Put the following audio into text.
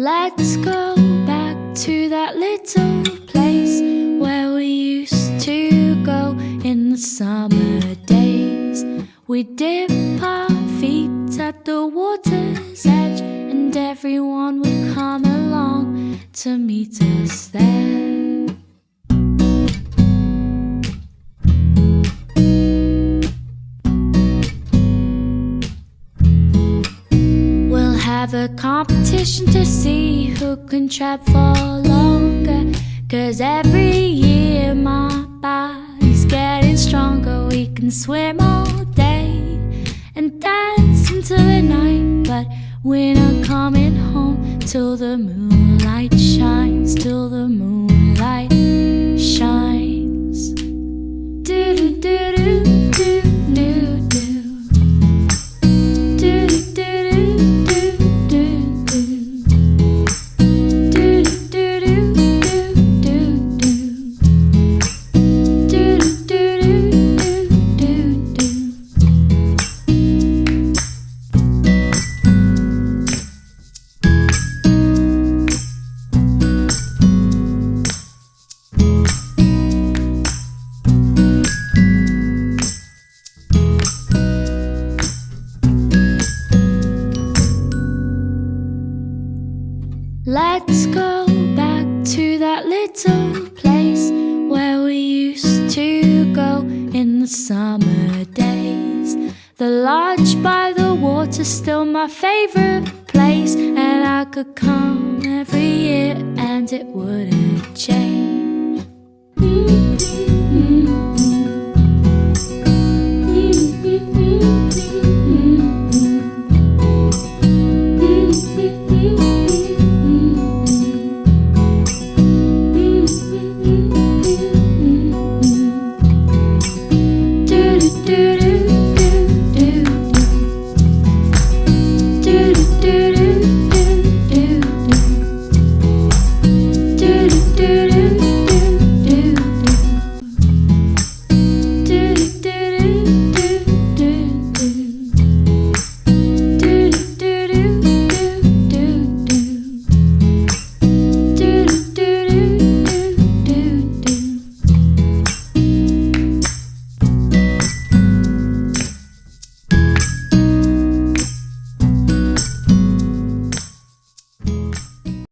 Let's go back to that little place where we used to go in the summer days. We dip our feet at the water's edge, and everyone would come along to meet us there. Have a competition to see who can trap for longer, 'cause every year my body's getting stronger. We can swim all day and dance into the night, but we're not coming home till the moonlight shines, till the moonlight shines. Do do do do do do do. Let's go back to that little place where we used to go in the summer days. The lodge by the water's still my favorite place, and I could come every year and it wouldn't change.